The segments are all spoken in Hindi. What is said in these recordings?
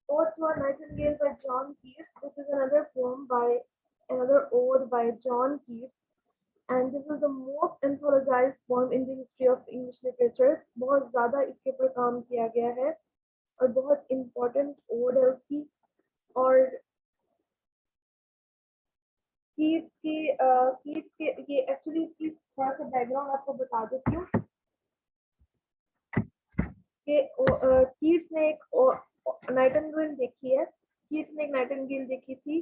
Ode to a Nightingale by John Keats. This is another ode by John Keats, and this is the most anthologized poem in the history of English literature. बहुत ज़्यादा इसके ऊपर काम किया गया है और बहुत important ode है उसकी। और कीट्स के ये एक्चुअली इसकी थोड़ा सा बैकग्राउंड आपको बता देती हूँ कि कीट्स ने एक नाइटिंगेल देखी है। कीट्स ने एक नाइटिंगेल देखी थी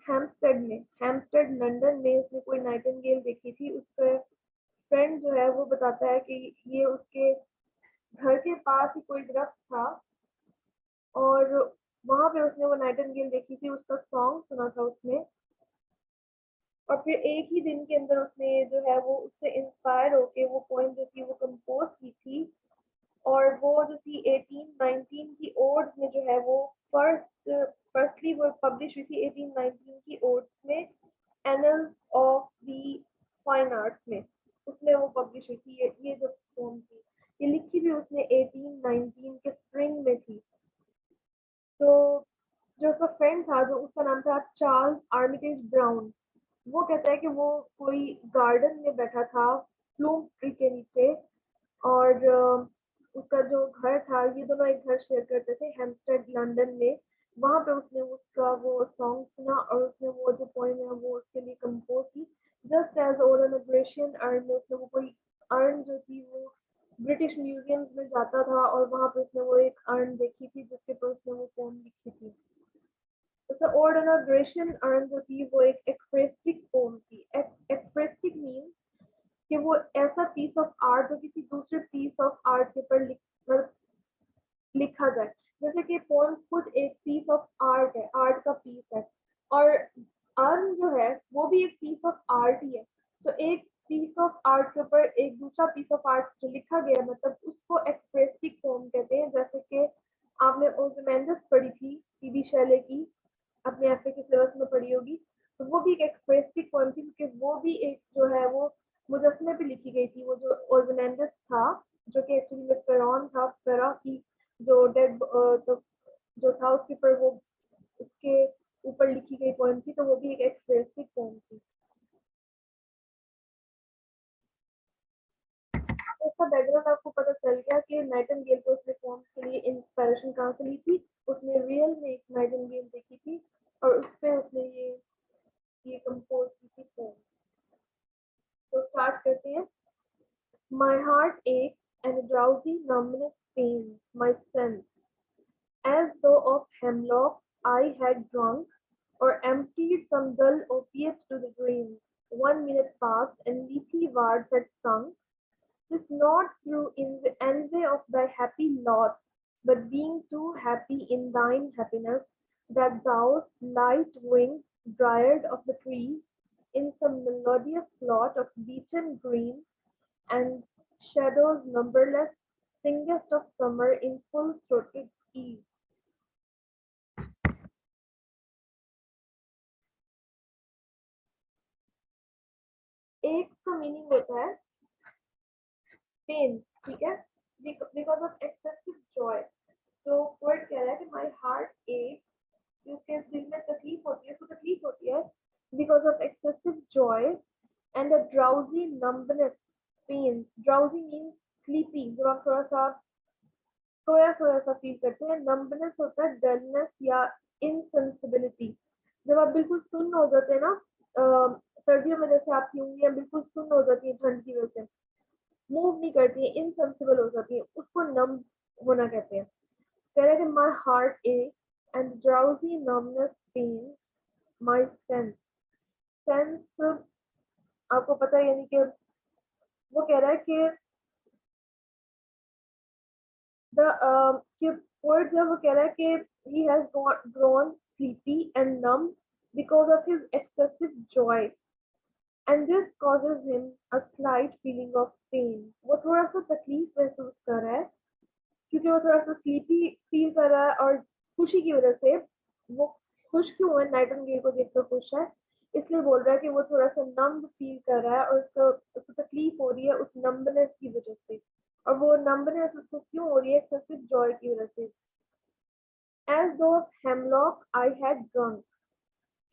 हैम्पस्टेड लंदन में उसने कोई नाइटिंगेल देखी थी। उसका फ्रेंड जो है वो बताता है कि ये उसके घर के पास ही कोई दरख्त था और वहां पे उसने वो नाइटिंगेल देखी थी, उसका सॉन्ग सुना था उसने और फिर एक ही दिन के अंदर उसने जो है वो उससे इंस्पायर होके वो पोएम जो थी वो कंपोज की थी। और वो जो थी 1819 की ओड्स में जो है वो फर्स्टली वो पब्लिश हुई थी 1819 की ओड्स में, annuls of the fine arts में उसमें वो पब्लिश हुई थी। ये जो पोम थी ये लिखी भी उसने 1819 के स्प्रिंग में थी। तो जो उसका फ्रेंड था जो उसका नाम था चार्ल्स आर्मिटेज ब्राउन, वो कहता है कि वो कोई गार्डन में बैठा था प्लूम ट्री के नीचे और उसका जो घर था ये दोनों एक घर शेयर करते थे हेम्पस्टेड लंदन में। वहां पे उसने उसका वो सॉन्ग सुना और उसने वो जो पोएम है वो उसके लिए कंपोज की। Just as Oran Grecian earn में उसने वो कोई अर्न जो थी वो ब्रिटिश म्यूजियम में जाता था और वहां पे उसने वो एक अर्न देखी थी जिसके पर उसने वो पोएम लिखी थी। तो ओरन ग्रेशियन अर्न जो थी वो एक एक्सप्रेसिक पोएम थी। एक्सप्रेसिक मीन कि वो ऐसा पीस ऑफ आर्ट जो किसी दूसरे पीस ऑफ आर्ट के ऊपर लिखा जाए। जैसे कि पोएम खुद एक पीस ऑफ आर्ट है, आर्ट का पीस है और अर्न जो है वो भी एक पीस ऑफ आर्ट ही है। तो एक पीस ऑफ आर्ट के ऊपर एक दूसरा पीस ऑफ आर्ट जो लिखा गया मतलब उसको एक्सप्रेसिव पोएम कहते हैं। जैसे कि आपने ओzymandias पढ़ी थी टीबी शैले की, अपने एफए के सिलेबस में पढ़ी होगी, तो वो भी एक एक्सप्रेसिव पोएम थी क्योंकि वो भी एक जो है वो मुजस्मे पे लिखी गई थी। वो जो ओzymandias था जो कि एक्चुअली में फेरौन था, फेरा की जो डेड तो जो था उसके ऊपर वो उसके ऊपर लिखी गई पोएम थी, तो वो भी एक एक्सप्रेसिव पोएम थी। तो इसका बैकग्राउंड आपको पता चल गया कि नाइटिंगेल को उसने पोएम्स के लिए इंस्पिरेशन कहाँ से ली थी। उसने रियल में एक नाइटिंगेल देखी थी और उस पर उसने ये कंपोज की थी पोएम। तो स्टार्ट करते हैं। My heart aches and a drowsy numbness pains my sense, as though of hemlock I had drunk, or emptied some dull opiate to the dreams. 1 minute passed, and leafy words had sung, "'Tis not through envy of thy happy lot, but being too happy in thine happiness, that thou, light-winged dryad of the trees, in some melodious plot of beechen green, and shadows numberless, singest of summer in full-throated ease." एक का मीनिंग होता है पेन, ठीक है, बिकॉज ऑफ एक्सेसिव जॉय। तो वर्ड कह रहा है कि माई हार्ट एक उसके दिल में तकलीफ होती है, उसको तकलीफ होती है because of excessive joy and a drowsy numbness pain. Drowsy mean sleepy, जब आप थोड़ा सा सोया सोया सा फील करते हैं। नंबनेस होता है डलनेस या इनसेंसिबिलिटी, जब आप बिल्कुल सुन्न हो जाते हैं ना। सर्दियों में जैसे आपकी उंगलियां बिल्कुल सुन्न हो जाती है ठंड की वजह से, मूव नहीं करती है, इनसेंसिबल हो जाती है, उसको नम होना कहते हैं। कह रहे थे my heart a and drowsy numbness pain my sense. Sense आपको पता है यानी कि वो कह रहा है कि पोएट जब वो कह रहा है कि he has grown sleepy and numb because of his excessive joy and this causes him a slight feeling of pain। वो थोड़ा सा तकलीफ महसूस कर रहा है क्योंकि वो थोड़ा सा स्लीपी फील कर रहा है और खुशी की वजह से वो खुश क्यों है, नाइटिंगेल को देखकर खुश है, इसलिए बोल रहा है कि वो थोड़ा सा नम्ब फील कर रहा है और उसको तकलीफ हो रही है उस नम्बनेस की वजह से। और वो नम्बनेस उसको क्यों हो रही है, एक्सेसिव जॉय की वजह से। As though hemlock I had drunk.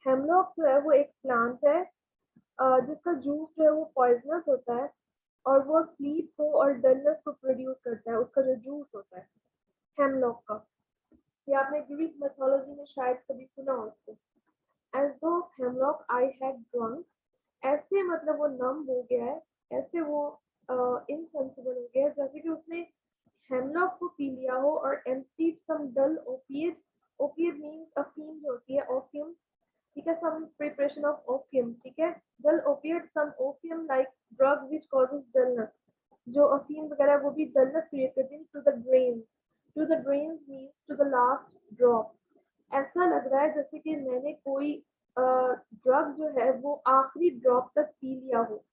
Hemlock जो है वो एक प्लांट है जिसका जूस जो है वो पॉइजनस होता है और वो स्लीप को और डलनेस को प्रोड्यूस करता है, उसका जो जूस होता है हेमलॉक का। ये आपने ग्रीक मैथोलॉजी में शायद कभी सुना हो उसको। एज दो हेमलॉक आई हैड ड्रंक, ऐसे मतलब वो नम हो गया है, ऐसे वो इनसेंसिबल हो गया है जैसे कि उसने हेमलॉक को पी लिया हो और एम्प्टीड सम डल ओपिएट। ओपिएट मीन्स अफीम जो होती है, ओपियम, ठीक है, some preparation of opium, ठीक है। dull opiate, some opium like drug which causes dullness, जो अफीम वगैरह है वो भी dullness क्रिएट करती है। to the brains means to the last drop, ऐसा लग रहा है जैसे कि मैंने कोई ड्रग जो है वो आखिरी ड्रॉप तक पी लिया हो,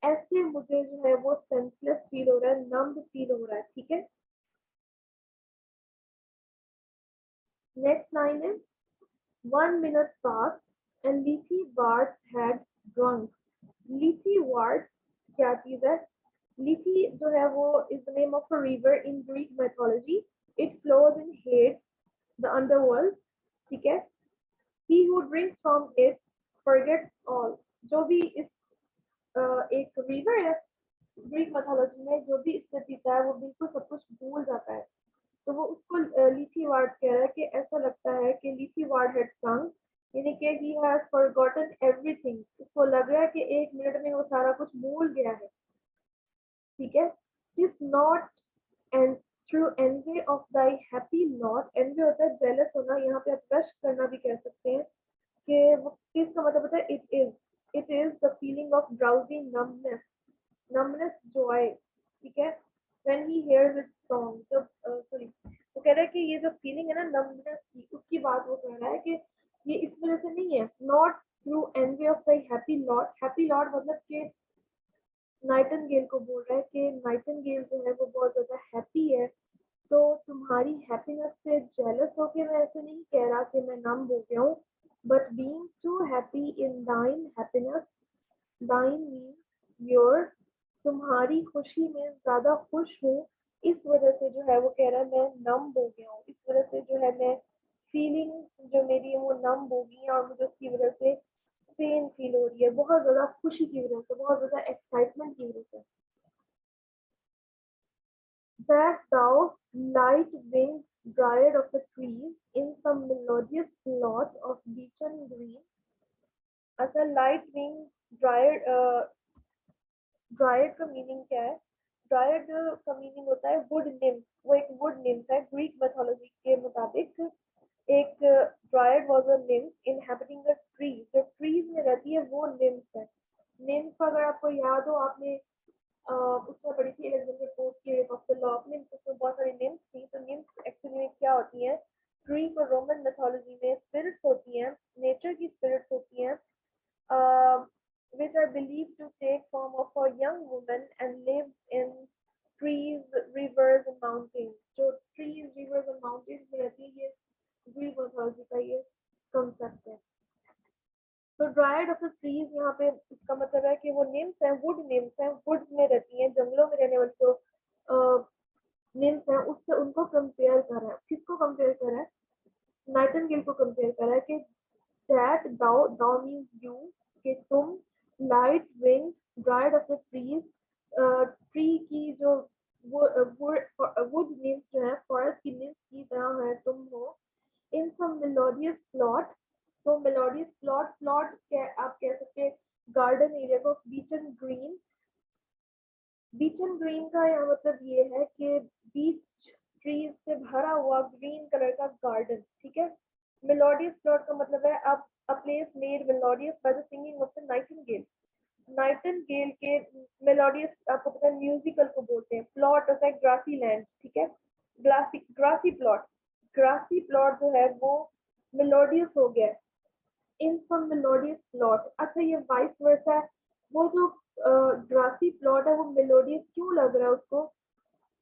ऐसे मुझे जो है वो सेंसलेस फील हो रहा है, नम्ब फील हो रहा है, ठीक है। नेक्स्ट लाइन है 1 minute passed and Lethe Ward had drunk. Lethe Ward क्या चीज है? Lethe जो है वो is the name of a river in Greek mythology. It flows in Hades, the underworld. ठीक है? He who drinks from it forgets all. जो भी इस एक river है ग्रीक mythology में, जो भी इससे पीता है वो बिल्कुल सब कुछ भूल जाता है। तो वो उसको लीथी वार्ड कह रहा है कि ऐसा लगता है कि लीथी वार्ड हैड ड्रंक, यानी कि ही हैज फॉरगॉटन एवरीथिंग, उसको लग रहा है कि 1 मिनट में वो सारा कुछ भूल गया है, ठीक है। This not and through envy of thy happy lot, envy होता है जेलस होना, यहाँ पे आप रश करना भी कह सकते हैं कि वो किसका मतलब होता है, it is the feeling of drowsy numbness Joy, ठीक है। When he hears it song, जब सॉरी वो कह रहा है कि ये जो फीलिंग है ना नमनेस की, उसकी बात वो कह रहा है कि ये इस वजह से नहीं है, not through envy of the happy lot मतलब कि नाइटिंगेल को बोल रहा है कि नाइटिंगेल जो है वो बहुत ज्यादा हैप्पी है, तो तुम्हारी हैप्पीनेस से जेलस होके मैं ऐसे नहीं कह रहा कि मैं नम हो गया हूँ, but being too happy in thine happiness, दाइन मीन्स योर, तुम्हारी खुशी में ज्यादा खुश हूँ, इस वजह से जो है वो कह रहा है मैं नम हो गया हूँ, इस वजह से जो है मैं फीलिंग जो मेरी है वो नम हो गई है और मुझे उसकी वजह से पेन फील हो रही है, बहुत ज्यादा खुशी की वजह से, बहुत ज्यादा एक्साइटमेंट की वजह से। That thou light winged dryad of the trees in some melodious plot of beechen green, अच्छा लाइट विंग ड्रायड, ड्रायड का मीनिंग क्या है? ड्रायड का मीनिंग होता है वुड निम्फ, वो एक वुड निम्फ है ग्रीक मैथोलॉजी के मुताबिक। एक dryad was a nymph inhabiting the tree, जो ट्रीज में रहती है वो निम्फ है। निम्फ अगर आपको याद हो, आपने उसमें पढ़ी थी एलेक्जेंडर पोप की of the law of nymph, उसमें बहुत सारी निम्फ थी। तो निम्फ एक्चुअली में क्या होती हैं? ग्रीक और रोमन मैथोलॉजी में स्पिरिट्स होती हैं, नेचर की स्पिरिट्स होती हैं, which are believed to take form of a young woman and live in trees, rivers and mountains. जो trees, rivers and mountains में रहती है, ये ग्रीक mythology का ये concept है। तो ड्रायड ऑफ द ट्रीज यहाँ पे इसका मतलब है कि वो निम्स हैं, वुड निम्स हैं, वुड में रहती हैं, जंगलों में रहने वाली जो निम्स हैं, उससे उनको कंपेयर कर रहा है। किसको कंपेयर कर रहा है? नाइटिंगेल को कंपेयर कर रहा है कि that thou, thou means you, कि तुम light wing dryad of the trees, tree की जो वुड निम्स जो है, फॉरेस्ट की निम्स की तरह है तुम हो, इन सम मेलोडियस प्लॉट। तो मेलोडियस प्लॉट, आप कह सकते हैं गार्डन एरिया को, बीचन ग्रीन। बीचन ग्रीन का यहाँ मतलब ये है कि बीच ट्रीज से भरा हुआ ग्रीन कलर का गार्डन, ठीक है। मेलोडियस प्लॉट का मतलब है अब a place made melodious by the singing of the Nightingale. Nightingale के मेलोडियस आपको पता है म्यूजिकल को बोलते हैं। प्लॉट होता है ग्रासी लैंड, ठीक है, ग्रासी प्लॉट, ग्रासी प्लॉट जो है वो मेलोडियस हो गया इन सम मेलोडियस प्लॉट। अच्छा ये वाइस वर्सा है, वो जो ग्रासी प्लॉट है वो मेलोडियस क्यों लग रहा है उसको?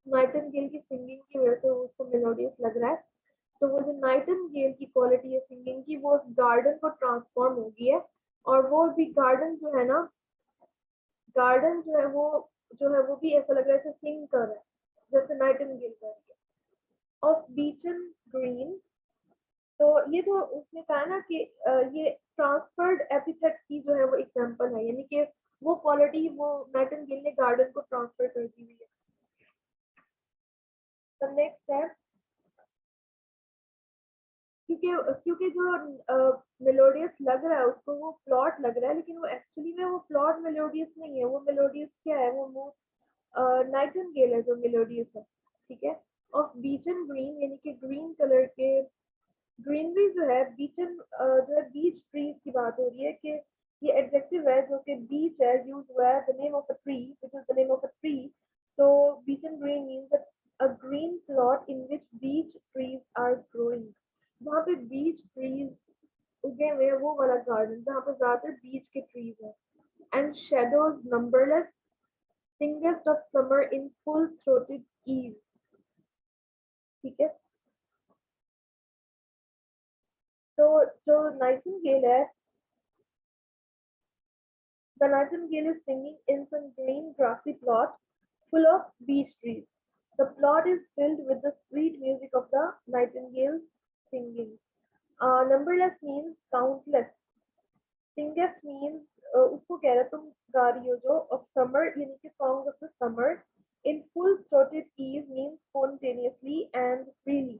नाइटिंगेल की सिंगिंग की वजह से उसको मेलोडियस लग रहा है। तो वो जो नाइटिंगेल की क्वालिटी है सिंगिंग की, वो उस गार्डन को ट्रांसफॉर्म हो गई है, और वो भी गार्डन जो है ना, गार्डन जो है वो भी ऐसा लग रहा है जैसे सिंग कर रहा है, जैसे नाइटिंगेल कर रही है। ऑफ बीचन ग्रीन, तो ये तो उसने कहा ना कि ये ट्रांसफर्ड एपिथेट की जो है वो एग्जांपल है, यानी कि वो क्वालिटी वो नाइटिंगेल ने गार्डन को ट्रांसफर कर दी हुई है। तो नेक्स्ट है, क्योंकि क्योंकि जो मेलोडियस लग रहा है उसको वो प्लॉट लग रहा है, लेकिन वो एक्चुअली में वो प्लॉट मेलोडियस नहीं है। वो मेलोडियस क्या है, वो नाइटिंगेल है जो मेलोडियस है, ठीक है। ऑफ बीचन ग्रीन, यानी कि ग्रीन कलर के ग्रीनरी जो है, बीचन जो है बीच ट्रीज की बात हो रही है कि ये एडजेक्टिव है जो कि बीच है यूज हुआ है, the name of a tree which is the name of a tree. तो Beechen green means a green plot in which beech trees are growing. वहाँ पे बीच ट्रीज उगे हुए हैं, वो वाला गार्डन जहाँ पे ज्यादातर बीच के ट्रीज है। And shadows numberless, singest of summer in full throated ease, ठीक है। तो जो नाइटिंगेल है, the nightingale is singing in some green grassy plot full of beech trees. The plot is filled with the sweet music of the nightingale singing. Numberless means countless. Singest means उसको कह रहा तुम गा रही हो जो, of summer यानी कि songs of the summer. In full throated ease means spontaneously and freely.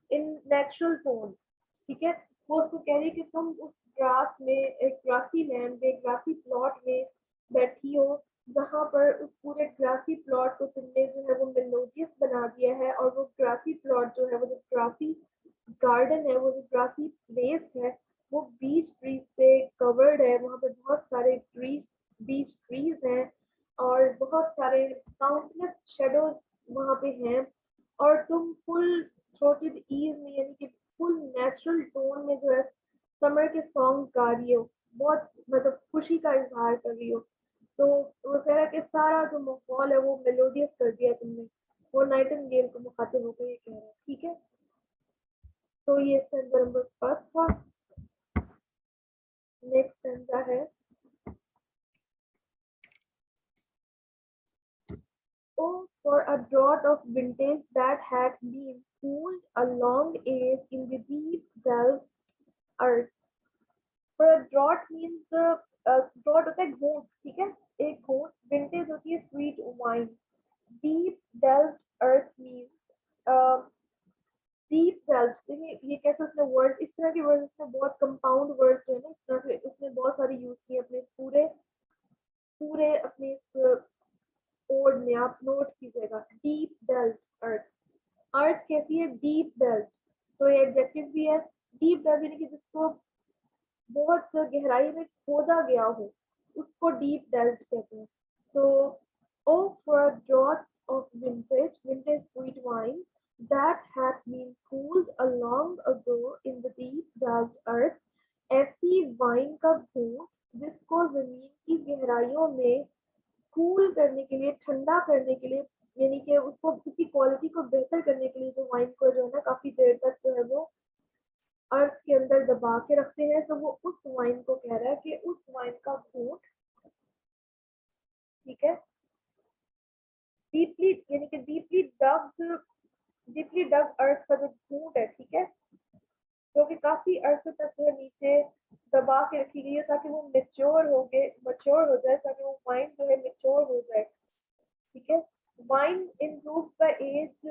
In natural tone, ठीक है। वो उसको कह रही है कि तुम उस ग्रास में, एक ग्रासी लैंड में, ग्रासी प्लॉट में बैठी हो, जहाँ पर उस पूरे ग्रासी प्लॉट को तुमने जो है वो मेलोडियस बना दिया है। और वो ग्रासी प्लॉट जो है, वो जो ग्रासी गार्डन है, वो जो ग्रासी प्लेस है, वो बीच ट्रीज से कवर्ड है। वहाँ पे बहुत सारे ट्रीज, बीच ट्रीज हैं, और बहुत सारे काउंटलेस शेडोज वहाँ पे हैं। और तुम फुल थ्रोटेड ईज में, यानी कि फुल नेचुरल टोन में जो है समर के सॉन्ग गा रही हो, बहुत मतलब खुशी का इजहार कर रही हो। तो वो कह रहा है कि सारा जो माहौल है वो मेलोडियस कर दिया तुमने। वो नाइटिंगेल को मुखातिब होकर ये कह रहा है, ठीक है। तो ये स्टैंजा नंबर फर्स्ट था। नेक्स्ट स्टैंजा है, oh, for a draught of vintage that had been cooled a long age in the deep dells earth. For a draught means draught होता है घूंट, ठीक है। एक घूंट, विंटेज होती है स्वीट वाइन। डीप डेल्ट अर्थ मीन्स डीप डेल्ट, देखिए ये कैसे उसने वर्ड, इस तरह के वर्ड उसने बहुत कंपाउंड वर्ड जो है ना, इस तरह से उसने बहुत सारे यूज किए अपने पूरे पूरे अपने कोड में, आप नोट कीजिएगा। डीप डेल्ट अर्थ, अर्थ कैसी है, डीप डेल्ट, तो ये एडजेक्टिव भी है। डीप डेल्ट यानी कि जिसको बहुत गहराई में खोदा गया हो, उसको डीप डेल्ट कहते हैं। तो O for a draught of vintage, vintage sweet wine that had been cooled a long ago in the deep dark earth, ऐसी वाइन का घूंट जिसको जमीन की गहराइयों में कूल करने के लिए, ठंडा करने के लिए, यानी कि उसको उसकी क्वालिटी को बेहतर करने के लिए जो वाइन को जो है ना काफी देर तक जो है वो अर्थ के अंदर दबा के रखते हैं, तो वो उस वाइन को कह रहा है कि उस वाइन का घूंट, ठीक है, डीपली यानी कि डीपली डग अर्थ का जो घूंट है, ठीक है, जो कि काफी अर्थ तक जो है नीचे दबा के रखी गई है ताकि वो मच्योर हो जाए, ताकि वो वाइन जो है मेच्योर हो जाए, ठीक है। Wine improves by age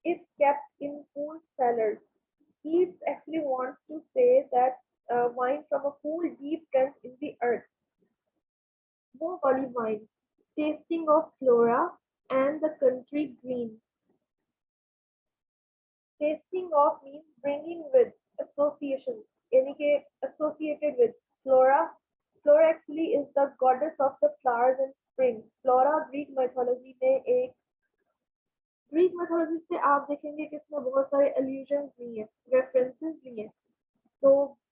is kept in cool cellars. Keats actually wants to say that wine from a cool deep trench in the earth, वो वाली wine, tasting of flora and the country green. Tasting of means bringing with, association, यानी कि associated with flora. Flora actually is the goddess of the flowers and spring. Flora Greek mythology में एक, ग्रीक mythology से आप देखेंगे कि इसमें बहुत सारे allusions भी हैं, references भी हैं। तो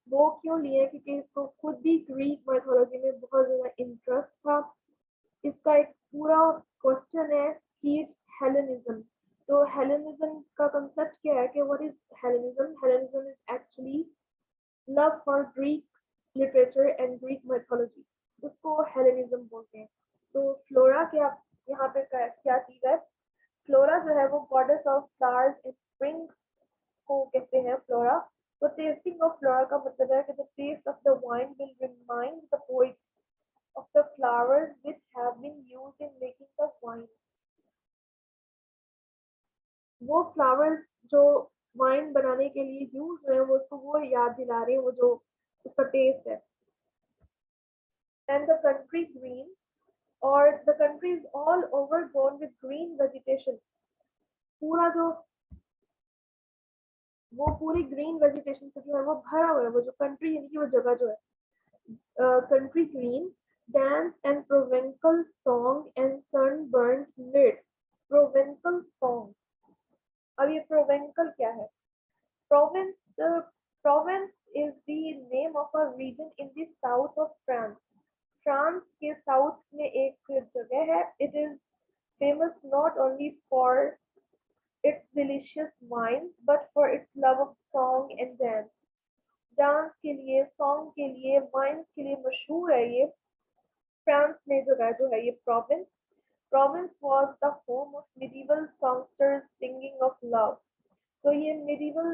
वो क्यों लिए, क्योंकि इसको खुद भी ग्रीक mythology में बहुत ज़्यादा इंटरेस्ट था। इसका एक पूरा क्वेश्चन है कि हेलेनिज्म। तो हेलेनिज्म का कंसेप्ट क्या है कि what is Hellenism? Hellenism is actually love for Greek literature and Greek mythology, उसको हेलेनिज्म बोलते हैं। तो फ्लोरा क्या यहाँ पे क्या चीज है? फ्लोरा जो है वो goddess of flowers and spring को कहते हैं फ्लोरा। तो टेस्टिंग ऑफ फ्लोरा का मतलब है कि the taste of the wine will remind the poet of the flowers which have been used in making the wine। वो फ्लावर्स जो वाइन बनाने के लिए यूज हुए हैं वो उसको वो याद दिला रहे हैं, वो जो उसका टेस्ट है। And the country green, or the country is all overgrown with green vegetation। पूरा जो वो पूरी ग्रीन वेजिटेशन से जो है वो भरा हुआ है, वो जो कंट्री यानी कि वो जगह जो है। country green, dance and provencal song and sunburned mid। provencal song, अब ये provencal क्या है? Provence is the name of a region in the south of France। France के साउथ में एक जगह है। It is famous not only for its delicious wine but for its love of song and dance। Dance के लिए, सॉन्ग के लिए, वाइन के लिए मशहूर है ये फ्रांस में जगह जो है ये province. Province was the home of medieval songsters singing of love। तो ये medieval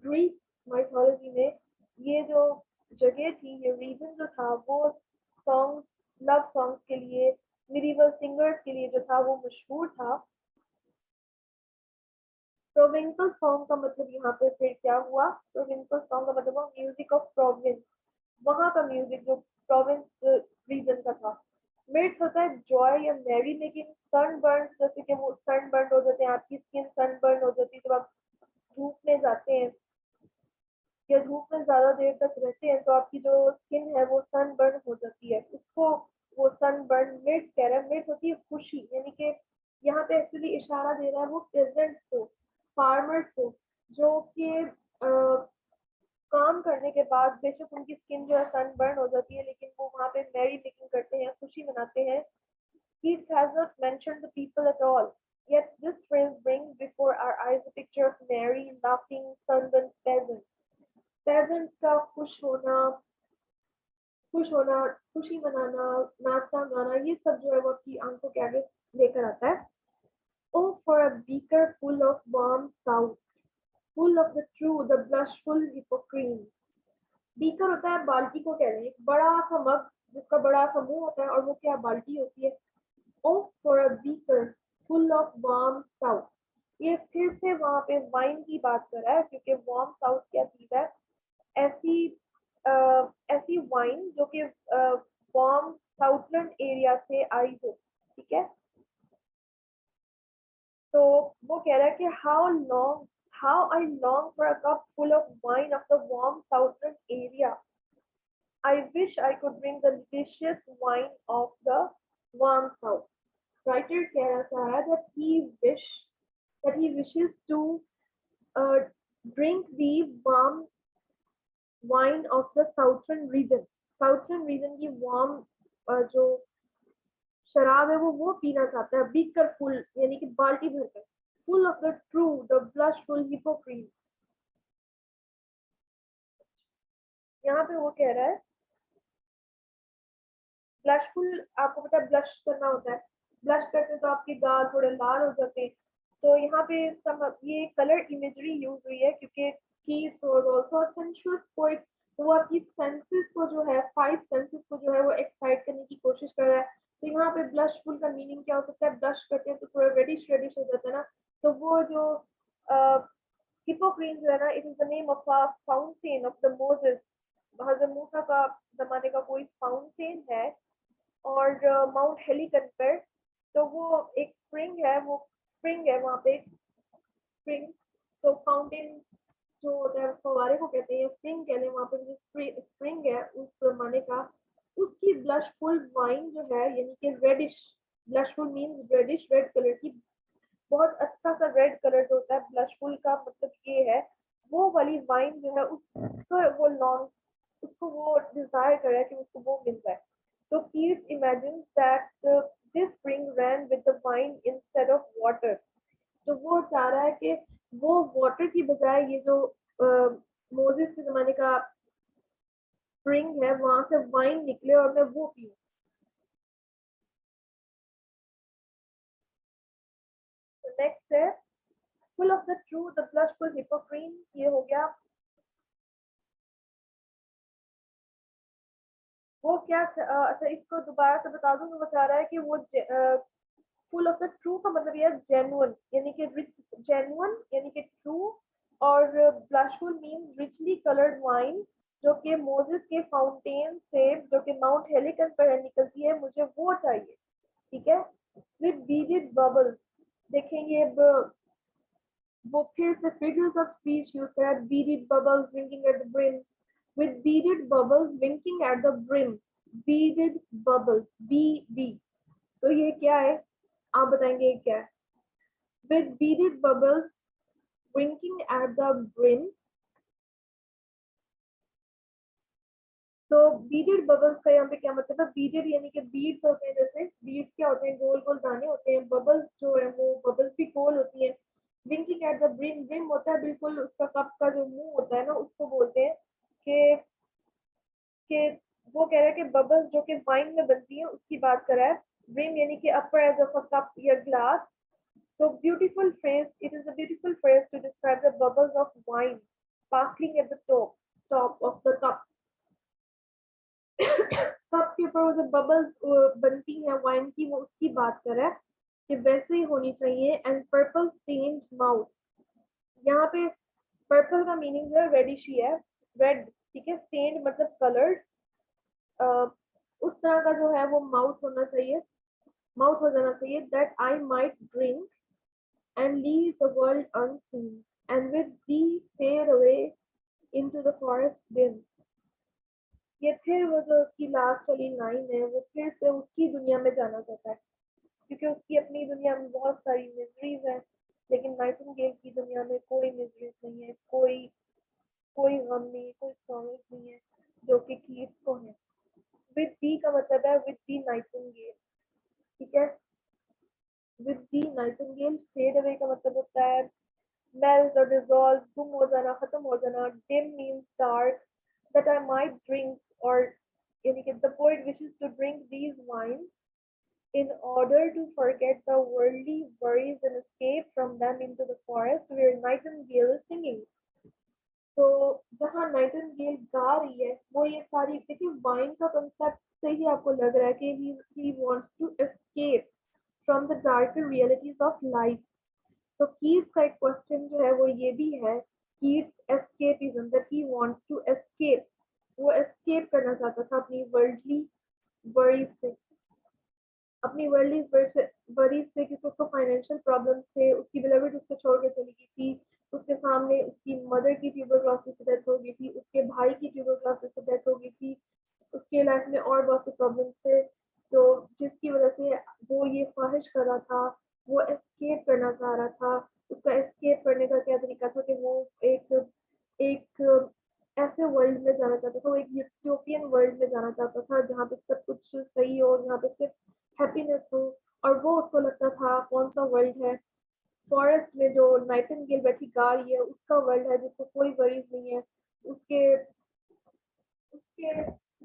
ग्रीक माइथोलॉजी में ये जो जगह थी, ये रीजन जो था वो सॉन्ग, लव सॉन्ग्स के लिए, medieval सिंगर्स के लिए जो था वो मशहूर था। प्रोविंशियल सॉन्ग का मतलब यहाँ पे फिर क्या हुआ? प्रोविंशियल सॉन्ग का मतलब म्यूजिक ऑफ प्रोविंस, वहाँ का म्यूजिक जो प्रोविंस रीजन का था। मिर्च होता है जॉय या मैरी मेकिंग। सनबर्न, जैसे कि वो सनबर्न हो जाते हैं, आपकी स्किन सनबर्न हो जाती है जब आप धूप में जाते हैं या धूप में ज्यादा देर तक रहते हैं तो आपकी जो स्किन है वो सनबर्न हो जाती है, उसको वो सनबर्न मिर्च कह रहा है। मिर्च होती है खुशी, यानी कि यहाँ पे एक्चुअली इशारा दे रहा है वो पेजेंट्स को, फार्मर्स को, जो कि काम करने के बाद बेशक उनकी स्किन जो है सनबर्न हो जाती है लेकिन वो वहाँ पे मैरी मेकिंग करते हैं, खुशी मनाते हैं। He has not mentioned the people at all, yet this phrase brings before our eyes a picture of merry, laughing, sunburnt peasants। Pageants का खुश होना, खुशी मनाना, नाचना गाना, ये सब जो है वो आपकी आंखों के आगे लेकर आता है। Oh for a beaker full of warm south, full of the true, the blushful hippocrene। Beaker होता है बाल्टी को कह रहे हैं, बड़ा सा मग जिसका बड़ा सा मुंह होता है और वो क्या बाल्टी होती है। Oh for a beaker full of warm south, ये फिर से वहां पे वाइन की बात कर रहा है क्योंकि वार्म साउथ क्या चीज है? ऐसी वाइन जो कि वार्म साउथर्न एरिया से आई हो, ठीक है। तो वो कह रहा है कि how I long for a cup full of wine of the warm southern area। I wish I could bring the delicious wine of the warm south। Writer कह रहा है that he wishes to drink the warm wine of the southern region। southern region की warm जो शराब है वो पीना चाहता है। बीकर फुल यानी कि बाल्टी भरकर, full of the true, the blushful hippocrene। यहाँ पे वो कह रहा है ब्लशफुल, आपको पता है ब्लश करना होता है, ब्लश करते तो आपके गाल थोड़े लाल हो जाते हैं। तो यहाँ पे ये कलर इमेजरी यूज हुई है क्योंकि Keats was also a sensuous poet। तो वो आपकी सेंसेस को जो है, 5 सेंसेस को जो है वो एक्साइट करने की कोशिश कर रहा है। तो यहाँ पे ब्लशफुल का मीनिंग क्या हो सकता है? ब्लश करते हैं तो थोड़ा रेडिश हो जाता है ना, तो वो जो हिप्पोक्रीन जो है ना, it is the name of a fountain of the Moses. हजरत मूसा का जमाने का कोई फाउंटेन है और माउंट हेलिकन पर, तो वो एक स्प्रिंग है, वो स्प्रिंग है वहाँ पे, स्प्रिंग। तो फाउंटेन जो होता है फवारे को कहते हैं, स्प्रिंग कहते हैं। वहाँ पे जो स्प्रिंग है उस जमाने का, उसकी ब्लशफुल वाइन जो है यानी कि reddish, blushful means reddish, red colour की, बहुत अच्छा सा रेड कलर जो होता है ब्लशफुल का मतलब ये है, वो वाली वाइन जो है उसको वो लॉन्ग, उसको वो डिजायर कर रहा है कि उसको वो मिल जाए। तो Keats imagines that this spring ran with the wine instead of water। तो वो चाह रहा है कि वो वाटर की बजाय ये जो मोजेस के जमाने का स्प्रिंग है वहां से वाइन निकले और मैं वो पीऊं। नेक्स्ट है full of the true, the blushful hypocrite, ये हो गया। वो क्या अच्छा इसको दोबारा से बता दूं। वो चाह रहा है कि वो फुल ऑफ द ट्रू का मतलब ये जेन्युइन यानी कि रिच, जेन्युइन यानी कि ट्रू, और ब्लशफुल मींस रिचली कलर्ड वाइन जो कि मोजेस के फाउंटेन से जो कि माउंट हेलिकन पर निकलती है, मुझे वो चाहिए। ठीक है। विद बीडेड बबल्स, देखेंगे अब वो फिर से फिगर्स ऑफ स्पीच यूज करा। Beaded bubbles winking at the brim, with beaded bubbles winking at the brim, beaded bubbles, B, तो ये क्या है, आप बताएंगे ये क्या है। with beaded bubbles winking at the brim, तो beaded bubbles का यहाँ पे क्या मतलब है। beaded यानी कि beads होते हैं, जैसे beads क्या होते हैं, गोल गोल दाने होते हैं। bubbles जो है वो bubbles भी गोल होती है। winking at the brim, brim होता है बिल्कुल उसका कप का जो मुंह होता है ना, उसको बोलते हैं कि कि वो कह रहा है कि बबल्स जो कि वाइन में बनती है उसकी बात कर रहा है। ब्रिम यानी कि upper edge of a cup या ग्लास। तो beautiful phrase, it is a beautiful phrase to describe the bubbles of wine sparkling at the top of the cup। Cup के ऊपर वो जो बबल्स बनती है वाइन की, वो उसकी बात कर रहा है कि वैसे ही होनी चाहिए। एंड पर्पल स्टेन्ड माउथ, यहाँ पे पर्पल का मीनिंग है रेडिश ही है, रेड। ठीक है। स्टेन्ड मतलब कलर्ड, उस तरह का जो है वो माउथ होना चाहिए, माउथ हो जाना चाहिए। That I might drink and leave the world unseen and with the fair away into the forest दिन। ये फिर वो जो उसकी लास्ट वाली लाइन है, वो फिर से उसकी दुनिया में जाना चाहता है, क्योंकि उसकी अपनी दुनिया में बहुत सारी मिजरीज है, लेकिन नाइटिंगेल की दुनिया में कोई मिजरीज नहीं है, कोई कोई गम नहीं है, कोई सॉन्ग नहीं है जो कि कीट्स को है। विद दी का मतलब है विद दी नाइटिंगेल। ठीक है। With the nightingale, fade away का मतलब होता है मेल्ट और डिसॉल्व, गुम हो जाना, खत्म हो जाना। Dim means dark. That I might drink, और यानी कि the poet wishes to drink these wine in order to forget the worldly worries and escape from them into the forest where nightingale is singing। तो जहाँ नाइटिंगेल गा रही है वो ये सारी, देखिए वाइन का कंसेप्ट से ही आपको लग रहा है कि he wants to escape from the darker realities of life। तो कीट्स का एक क्वेश्चन जो है वो ये भी है, Keats escapism, that he wants to escape, वो एस्केप करना चाहता था अपनी वर्ल्डली वरीज से, अपनी वर्ल्डली वरीज से, क्योंकि उसको फाइनेंशियल प्रॉब्लम थे, उसकी बिलविड उसको छोड़ के चली गई थी, उसके सामने उसकी मदर की ट्यूबरक्लोसिस से डेथ हो गई थी, उसके भाई की ट्यूबरक्लोसिस से डेथ हो गई थी, उसके लाइफ में और बहुत से प्रॉब्लम थे, तो जिसकी वजह से वो ये ख्वाहिश कर रहा था, वो एस्केप करना चाह रहा था। उसका एस्केप करने का क्या तरीका था कि वो एक एक ऐसे वर्ल्ड में जाना चाहता था, वो एक यूटोपियन वर्ल्ड में जाना चाहता था जहाँ पे सब कुछ सही हो, जहाँ पे सिर्फ हैप्पीनेस हो। और वो उसको लगता था कौन सा वर्ल्ड है, फॉरेस्ट में जो नाइटिंगेल बैठी गा रही है उसका वर्ल्ड है, जिसको कोई वरीज नहीं है, उसके उसके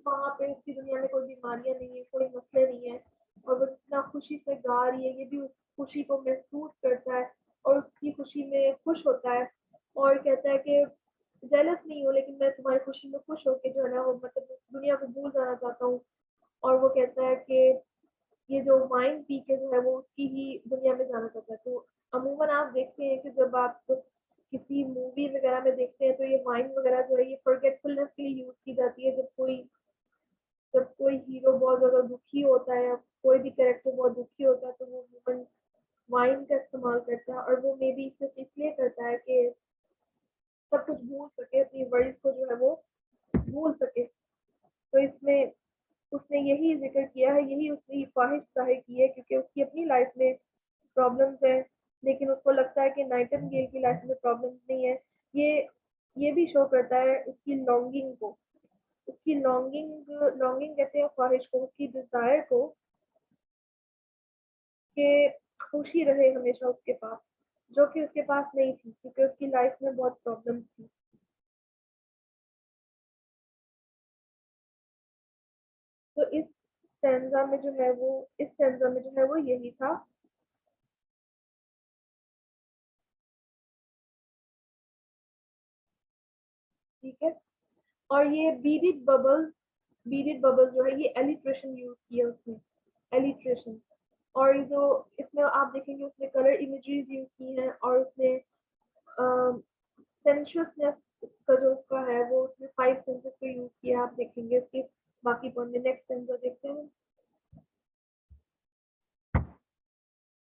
वहाँ पे उसकी दुनिया में कोई बीमारियां नहीं है, कोई मसले नहीं है, और वो जितना खुशी से गा रही है ये भी उस खुशी को महसूस करता है और उसकी खुशी में खुश होता है, और कहता है कि जेलस नहीं हो लेकिन मैं तुम्हारी खुशी में खुश होकर जो है ना वो मतलब दुनिया को भूल जाना चाहता हूँ। और वो कहता है कि ये जो वाइन पी के जो है वो उसकी ही दुनिया में जाना चाहता है। तो अमूमन आप देखते हैं कि जब आप किसी मूवी वगैरह में देखते हैं तो ये वाइन वगैरह जो है ये फॉरगेटफुलनेस के लिए यूज की जाती है। जब कोई हीरो बहुत ज्यादा दुखी होता है या कोई भी कैरेक्टर बहुत दुखी होता है तो वो अमूमन वाइन का इस्तेमाल करता है, और वो मे बी सिर्फ इसलिए करता है कि सब कुछ भूल सके, अपनी वर्ल्ड को जो है वो भूल सके। तो इसमें उसने यही जिक्र किया है, यही उसने ख्वाहिश जाहिर की है, क्योंकि उसकी अपनी लाइफ में प्रॉब्लम्स है, लेकिन उसको लगता है कि नाइटिंगेल की लाइफ में प्रॉब्लम्स नहीं है। ये भी शो करता है उसकी लॉन्गिंग को, उसकी लॉन्गिंग, लॉन्गिंग कहते हैं ख्वाहिश को, उसकी डिजायर को, कि खुशी रहे हमेशा उसके पास, जो कि उसके पास नहीं थी क्योंकि उसकी लाइफ में बहुत प्रॉब्लम्स थी। तो इस स्टैंजा में जो है वो, इस स्टैंजा में जो है वो यही था। ठीक है। और ये बीडिड बबल जो है ये एलिट्रेशन यूज किया उसने, एलिट्रेशन। और जो इसमें आप देखेंगे उसने कलर इमेजेस यूज की हैं और उसने सेंशुअसनेस का जो उसका है वो उसने 5 सेंसेस को यूज किया, आप देखेंगे उसके बाकी पॉइंट में।